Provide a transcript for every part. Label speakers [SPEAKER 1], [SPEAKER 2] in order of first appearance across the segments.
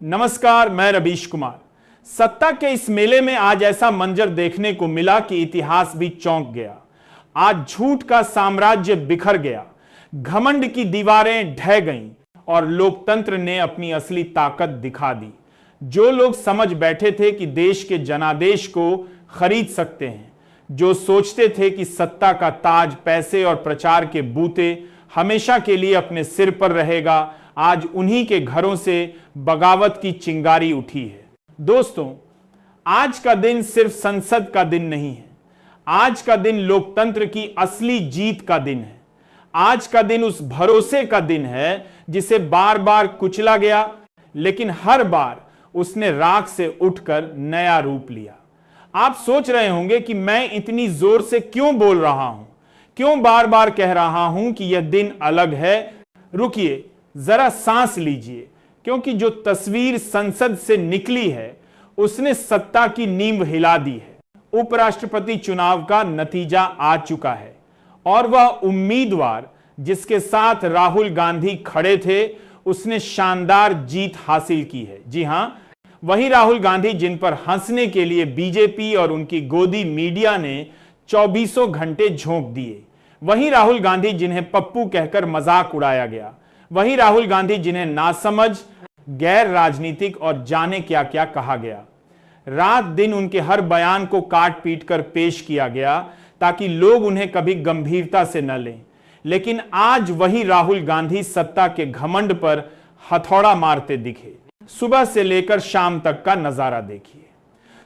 [SPEAKER 1] नमस्कार, मैं रवीश कुमार। सत्ता के इस मेले में आज ऐसा मंजर देखने को मिला कि इतिहास भी चौंक गया। आज झूठ का साम्राज्य बिखर गया, घमंड की दीवारें ढह गईं और लोकतंत्र ने अपनी असली ताकत दिखा दी। जो लोग समझ बैठे थे कि देश के जनादेश को खरीद सकते हैं, जो सोचते थे कि सत्ता का ताज पैसे और प्रचार के बूते हमेशा के लिए अपने सिर पर रहेगा, आज उन्हीं के घरों से बगावत की चिंगारी उठी है। दोस्तों, आज का दिन सिर्फ संसद का दिन नहीं है। आज का दिन लोकतंत्र की असली जीत का दिन है। आज का दिन उस भरोसे का दिन है जिसे बार बार कुचला गया, लेकिन हर बार उसने राख से उठकर नया रूप लिया। आप सोच रहे होंगे कि मैं इतनी जोर से क्यों बोल रहा हूं, क्यों बार बार कह रहा हूं कि यह दिन अलग है। रुकिए, जरा सांस लीजिए, क्योंकि जो तस्वीर संसद से निकली है उसने सत्ता की नींव हिला दी है। उपराष्ट्रपति चुनाव का नतीजा आ चुका है और वह उम्मीदवार जिसके साथ राहुल गांधी खड़े थे उसने शानदार जीत हासिल की है। जी हां, वही राहुल गांधी जिन पर हंसने के लिए बीजेपी और उनकी गोदी मीडिया ने 24 घंटे झोंक दिए। वही राहुल गांधी जिन्हें पप्पू कहकर मजाक उड़ाया गया। वही राहुल गांधी जिन्हें नासमझ, गैर राजनीतिक और जाने क्या क्या कहा गया। रात दिन उनके हर बयान को काट पीट कर पेश किया गया ताकि लोग उन्हें कभी गंभीरता से न लें। लेकिन आज वही राहुल गांधी सत्ता के घमंड पर हथौड़ा मारते दिखे। सुबह से लेकर शाम तक का नजारा देखिए।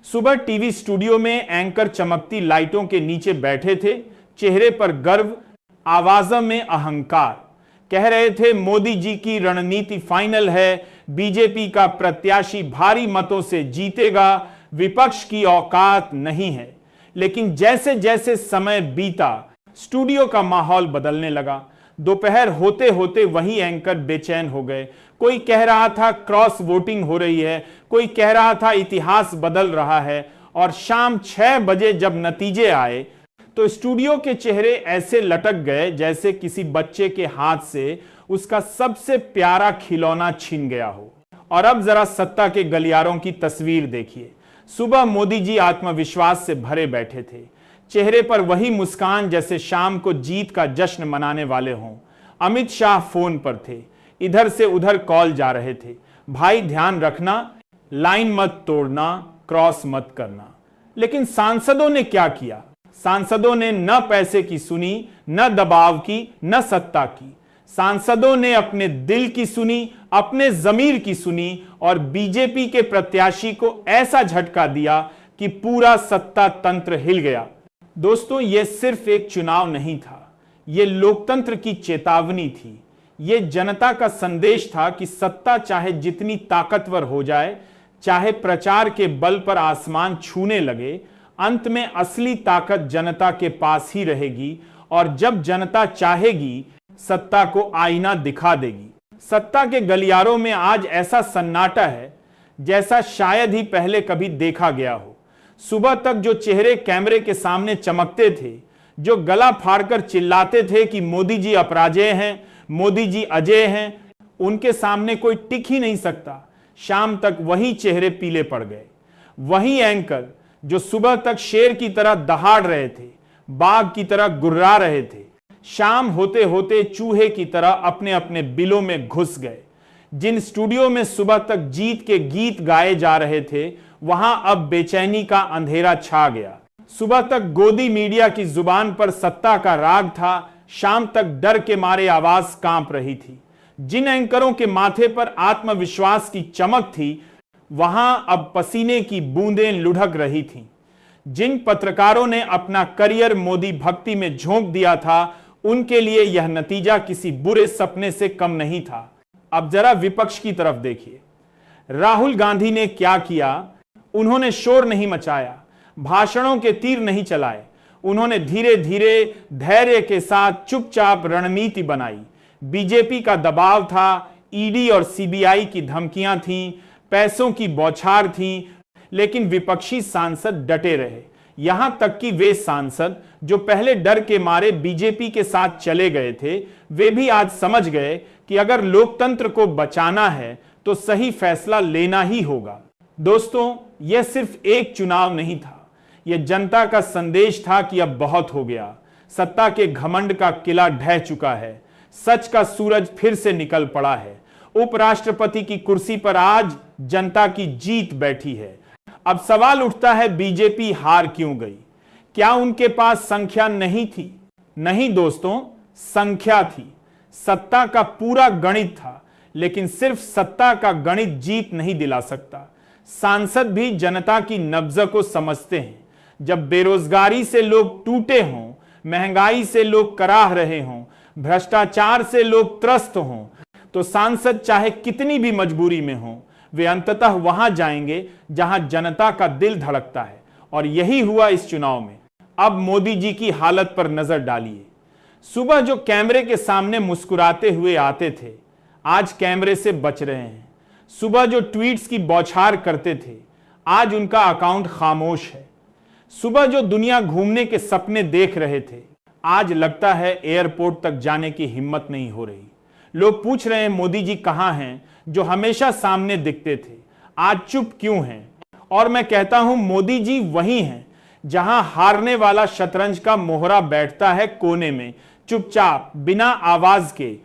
[SPEAKER 1] सुबह टीवी स्टूडियो में एंकर चमकती लाइटों के नीचे बैठे थे, चेहरे पर गर्व, आवाज़ों में अहंकार। कह रहे थे मोदी जी की रणनीति फाइनल है, बीजेपी का प्रत्याशी भारी मतों से जीतेगा, विपक्ष की औकात नहीं है। लेकिन जैसे जैसे समय बीता स्टूडियो का माहौल बदलने लगा। दोपहर होते होते वही एंकर बेचैन हो गए। कोई कह रहा था क्रॉस वोटिंग हो रही है, कोई कह रहा था इतिहास बदल रहा है। और शाम 6 बजे जब नतीजे आए तो स्टूडियो के चेहरे ऐसे लटक गए जैसे किसी बच्चे के हाथ से उसका सबसे प्यारा खिलौना छीन गया हो। और अब जरा सत्ता के गलियारों की तस्वीर देखिए। सुबह मोदी जी आत्मविश्वास से भरे बैठे थे, चेहरे पर वही मुस्कान जैसे शाम को जीत का जश्न मनाने वाले हों। अमित शाह फोन पर थे, इधर से उधर कॉल जा रहे थे। भाई ध्यान रखना, लाइन मत तोड़ना, क्रॉस मत करना। लेकिन सांसदों ने क्या किया? सांसदों ने न पैसे की सुनी, न दबाव की, न सत्ता की। सांसदों ने अपने दिल की सुनी, अपने जमीर की सुनी और बीजेपी के प्रत्याशी को ऐसा झटका दिया कि पूरा सत्ता तंत्र हिल गया। दोस्तों, यह सिर्फ एक चुनाव नहीं था, यह लोकतंत्र की चेतावनी थी। यह जनता का संदेश था कि सत्ता चाहे जितनी ताकतवर हो जाए, चाहे प्रचार के बल पर आसमान छूने लगे, अंत में असली ताकत जनता के पास ही रहेगी। और जब जनता चाहेगी, सत्ता को आईना दिखा देगी। सत्ता के गलियारों में आज ऐसा सन्नाटा है जैसा शायद ही पहले कभी देखा गया हो। सुबह तक जो चेहरे कैमरे के सामने चमकते थे, जो गला फाड़कर चिल्लाते थे कि मोदी जी अपराजेय हैं, मोदी जी अजय हैं, उनके सामने कोई टिक ही नहीं सकता। शाम तक वही चेहरे पीले पड़ गए। वही एंकर जो सुबह तक शेर की तरह दहाड़ रहे थे, बाघ की तरह गुर्रा रहे थे, शाम होते होते चूहे की तरह अपने अपने बिलों में घुस गए। जिन स्टूडियो में सुबह तक जीत के गीत गाए जा रहे थे, वहां अब बेचैनी का अंधेरा छा गया। सुबह तक गोदी मीडिया की जुबान पर सत्ता का राग था, शाम तक डर के मारे आवाज कांप रही थी। जिन एंकरों के माथे पर आत्मविश्वास की चमक थी, वहां अब पसीने की बूंदें लुढ़क रही थीं। जिन पत्रकारों ने अपना करियर मोदी भक्ति में झोंक दिया था, उनके लिए यह नतीजा किसी बुरे सपने से कम नहीं था। अब जरा विपक्ष की तरफ देखिए। राहुल गांधी ने क्या किया? उन्होंने शोर नहीं मचाया, भाषणों के तीर नहीं चलाए। उन्होंने धीरे धीरे धैर्य के साथ चुपचाप रणनीति बनाई। बीजेपी का दबाव था, ईडी और सीबीआई की धमकियां थीं, पैसों की बौछार थी, लेकिन विपक्षी सांसद डटे रहे। यहां तक कि वे सांसद जो पहले डर के मारे बीजेपी के साथ चले गए थे, वे भी आज समझ गए कि अगर लोकतंत्र को बचाना है तो तो सही फैसला लेना ही होगा। दोस्तों, यह सिर्फ एक चुनाव नहीं था, यह जनता का संदेश था कि अब बहुत हो गया। सत्ता के घमंड का किला ढह चुका है, सच का सूरज फिर से निकल पड़ा है। उपराष्ट्रपति की कुर्सी पर आज जनता की जीत बैठी है। अब सवाल उठता है, बीजेपी हार क्यों गई? क्या उनके पास संख्या नहीं थी? नहीं दोस्तों, संख्या थी। सत्ता का पूरा गणित था, लेकिन सिर्फ सत्ता का गणित जीत नहीं दिला सकता। सांसद भी जनता की नब्ज को समझते हैं। जब बेरोजगारी से लोग टूटे हों, महंगाई से लोग कराह रहे हों, भ्रष्टाचार से लोग त्रस्त हों, तो सांसद चाहे कितनी भी मजबूरी में हों, वे अंततः वहां जाएंगे जहां जनता का दिल धड़कता है। और यही हुआ इस चुनाव में। अब मोदी जी की हालत पर नजर डालिए। सुबह जो कैमरे के सामने मुस्कुराते हुए आते थे, आज कैमरे से बच रहे हैं। सुबह जो ट्वीट्स की बौछार करते थे, आज उनका अकाउंट खामोश है। सुबह जो दुनिया घूमने के सपने देख रहे थे, आज लगता है एयरपोर्ट तक जाने की हिम्मत नहीं हो रही। लोग पूछ रहे हैं, मोदी जी कहां हैं जो हमेशा सामने दिखते थे, आज चुप क्यों हैं? और मैं कहता हूं, मोदी जी वही हैं जहां हारने वाला शतरंज का मोहरा बैठता है कोने में, चुपचाप, बिना आवाज के।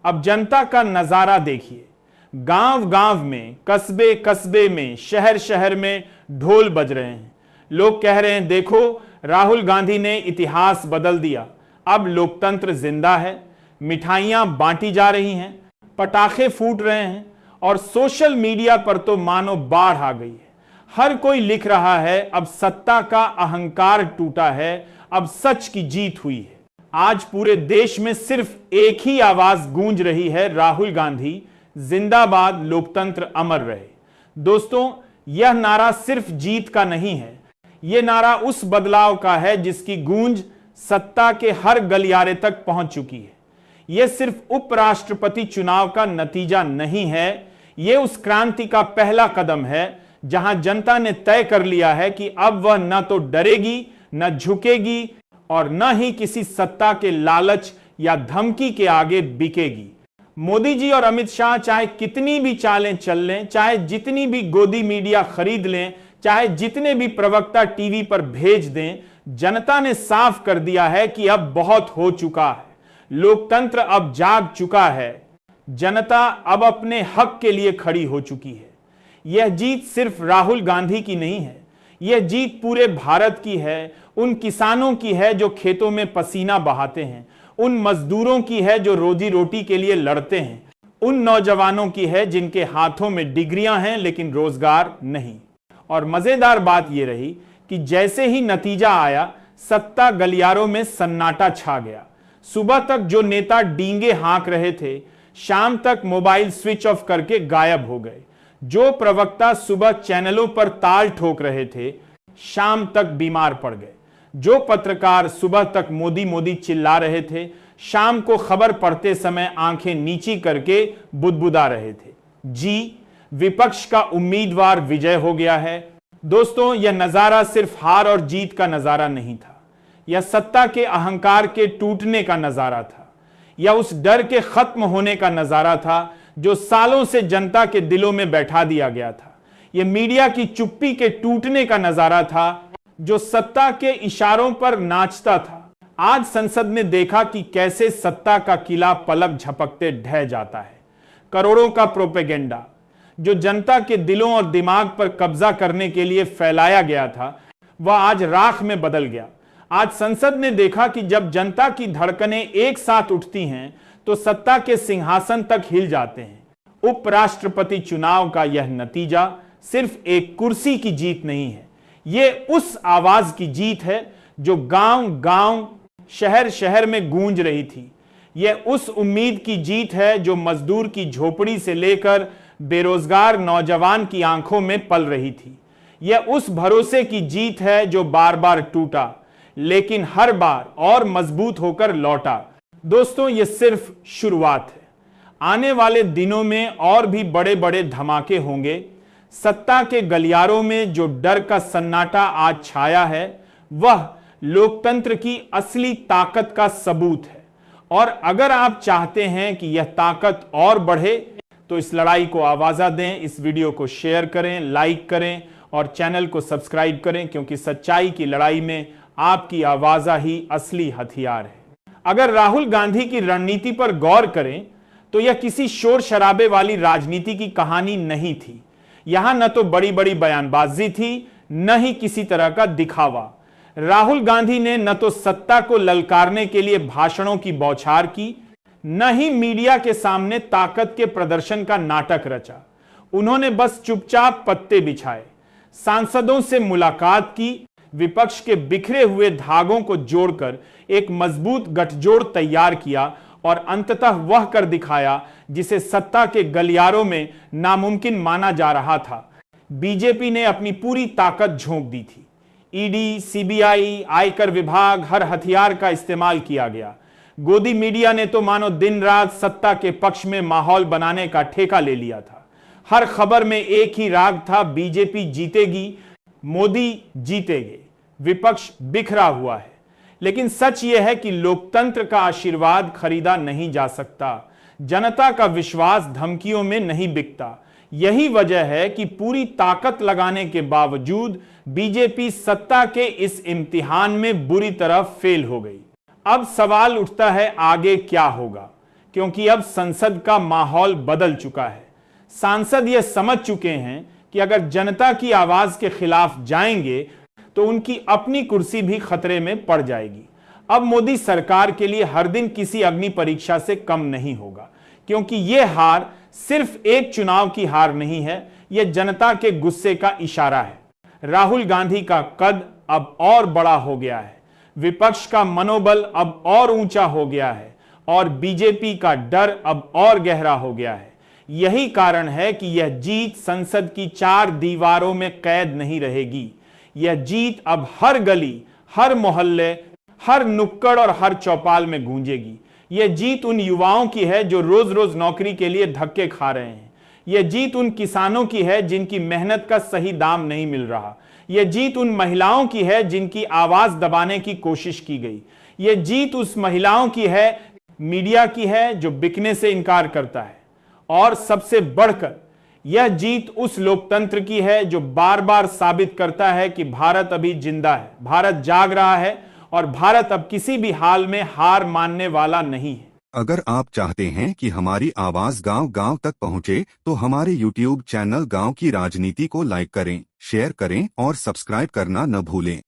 [SPEAKER 1] अब जनता का नजारा देखिए। गांव गांव में, कस्बे कस्बे में, शहर शहर में ढोल बज रहे हैं। लोग कह रहे हैं, देखो राहुल गांधी ने इतिहास बदल दिया, अब लोकतंत्र जिंदा है। मिठाइयां बांटी जा रही हैं, पटाखे फूट रहे हैं, और सोशल मीडिया पर तो मानो बाढ़ आ गई है। हर कोई लिख रहा है, अब सत्ता का अहंकार टूटा है, अब सच की जीत हुई है। आज पूरे देश में सिर्फ एक ही आवाज गूंज रही है, राहुल गांधी जिंदाबाद, लोकतंत्र अमर रहे। दोस्तों, यह नारा सिर्फ जीत का नहीं है, यह नारा उस बदलाव का है जिसकी गूंज सत्ता के हर गलियारे तक पहुंच चुकी है। यह सिर्फ उपराष्ट्रपति चुनाव का नतीजा नहीं है, यह उस क्रांति का पहला कदम है जहां जनता ने तय कर लिया है कि अब वह न तो डरेगी, न झुकेगी, और न ही किसी सत्ता के लालच या धमकी के आगे बिकेगी। मोदी जी और अमित शाह चाहे कितनी भी चालें चल लें, चाहे जितनी भी गोदी मीडिया खरीद लें, चाहे जितने भी प्रवक्ता टीवी पर भेज दें, जनता ने साफ कर दिया है कि अब बहुत हो चुका है। लोकतंत्र अब जाग चुका है। जनता अब अपने हक के लिए खड़ी हो चुकी है। यह जीत सिर्फ राहुल गांधी की नहीं है, यह जीत पूरे भारत की है। उन किसानों की है जो खेतों में पसीना बहाते हैं, उन मजदूरों की है जो रोजी रोटी के लिए लड़ते हैं, उन नौजवानों की है जिनके हाथों में डिग्रियां हैं लेकिन रोजगार नहीं। और मजेदार बात यह रही कि जैसे ही नतीजा आया, सत्ता गलियारों में सन्नाटा छा गया। सुबह तक जो नेता डींगे हाँक रहे थे, शाम तक मोबाइल स्विच ऑफ करके गायब हो गए। जो प्रवक्ता सुबह चैनलों पर ताल ठोक रहे थे, शाम तक बीमार पड़ गए। जो पत्रकार सुबह तक मोदी मोदी चिल्ला रहे थे, शाम को खबर पढ़ते समय आंखें नीची करके बुदबुदा रहे थे। जी, विपक्ष का उम्मीदवार विजय हो गया है। दोस्तों, यह नजारा सिर्फ हार और जीत का नजारा नहीं था, यह सत्ता के अहंकार के टूटने का नजारा था। यह उस डर के खत्म होने का नजारा था जो सालों से जनता के दिलों में बैठा दिया गया था। यह मीडिया की चुप्पी के टूटने का नजारा था जो सत्ता के इशारों पर नाचता था। आज संसद ने देखा कि कैसे सत्ता का किला पलक झपकते ढह जाता है। करोड़ों का प्रोपेगेंडा जो जनता के दिलों और दिमाग पर कब्जा करने के लिए फैलाया गया था, वह आज राख में बदल गया। आज संसद ने देखा कि जब जनता की धड़कनें एक साथ उठती हैं तो सत्ता के सिंहासन तक हिल जाते हैं। उपराष्ट्रपति चुनाव का यह नतीजा सिर्फ एक कुर्सी की जीत नहीं है, यह उस आवाज की जीत है जो गांव गांव, शहर शहर में गूंज रही थी। यह उस उम्मीद की जीत है जो मजदूर की झोपड़ी से लेकर बेरोजगार नौजवान की आंखों में पल रही थी। यह उस भरोसे की जीत है जो बार बार टूटा लेकिन हर बार और मजबूत होकर लौटा। दोस्तों, यह सिर्फ शुरुआत है। आने वाले दिनों में और भी बड़े बड़े धमाके होंगे। सत्ता के गलियारों में जो डर का सन्नाटा आज छाया है, वह लोकतंत्र की असली ताकत का सबूत है। और अगर आप चाहते हैं कि यह ताकत और बढ़े, तो इस लड़ाई को आवाज़ा दें, इस वीडियो को शेयर करें, लाइक करें और चैनल को सब्सक्राइब करें, क्योंकि सच्चाई की लड़ाई में आपकी आवाज़ ही असली हथियार है। अगर राहुल गांधी की रणनीति पर गौर करें तो यह किसी शोर शराबे वाली राजनीति की कहानी नहीं थी। यहां न तो बड़ी बड़ी बयानबाजी थी, न ही किसी तरह का दिखावा। राहुल गांधी ने न तो सत्ता को ललकारने के लिए भाषणों की बौछार की, न ही मीडिया के सामने ताकत के प्रदर्शन का नाटक रचा। उन्होंने बस चुपचाप पत्ते बिछाए, सांसदों से मुलाकात की, विपक्ष के बिखरे हुए धागों को जोड़कर एक मजबूत गठजोड़ तैयार किया और अंततः वह कर दिखाया जिसे सत्ता के गलियारों में नामुमकिन माना जा रहा था। बीजेपी ने अपनी पूरी ताकत झोंक दी थी। ईडी, सीबीआई, आयकर विभाग, हर हथियार का इस्तेमाल किया गया। गोदी मीडिया ने तो मानो दिन रात सत्ता के पक्ष में माहौल बनाने का ठेका ले लिया था। हर खबर में एक ही राग था, बीजेपी जीतेगी, मोदी जीतेंगे, विपक्ष बिखरा हुआ है। लेकिन सच यह है कि लोकतंत्र का आशीर्वाद खरीदा नहीं जा सकता। जनता का विश्वास धमकियों में नहीं बिकता। यही वजह है कि पूरी ताकत लगाने के बावजूद बीजेपी सत्ता के इस इम्तिहान में बुरी तरह फेल हो गई। अब सवाल उठता है आगे क्या होगा, क्योंकि अब संसद का माहौल बदल चुका है। सांसद यह समझ चुके हैं कि अगर जनता की आवाज के खिलाफ जाएंगे तो उनकी अपनी कुर्सी भी खतरे में पड़ जाएगी। अब मोदी सरकार के लिए हर दिन किसी अग्नि परीक्षा से कम नहीं होगा, क्योंकि यह हार सिर्फ एक चुनाव की हार नहीं है, यह जनता के गुस्से का इशारा है। राहुल गांधी का कद अब और बड़ा हो गया है, विपक्ष का मनोबल अब और ऊंचा हो गया है और बीजेपी का डर अब और गहरा हो गया है। यही कारण है कि यह जीत संसद की चार दीवारों में कैद नहीं रहेगी। यह जीत अब हर गली, हर मोहल्ले, हर नुक्कड़ और हर चौपाल में गूंजेगी। यह जीत उन युवाओं की है जो रोज रोज नौकरी के लिए धक्के खा रहे हैं। यह जीत उन किसानों की है जिनकी मेहनत का सही दाम नहीं मिल रहा। यह जीत उन महिलाओं की है जिनकी आवाज दबाने की कोशिश की गई। यह जीत उस महिलाओं की है, मीडिया की है, जो बिकने से इनकार करता है। और सबसे बढ़कर यह जीत उस लोकतंत्र की है जो बार बार साबित करता है कि भारत अभी जिंदा है, भारत जाग रहा है और भारत अब किसी भी हाल में हार मानने वाला नहीं है।
[SPEAKER 2] अगर आप चाहते हैं कि हमारी आवाज गांव-गांव तक पहुंचे, तो हमारे YouTube चैनल गांव की राजनीति को लाइक करें, शेयर करें और सब्सक्राइब करना न भूलें।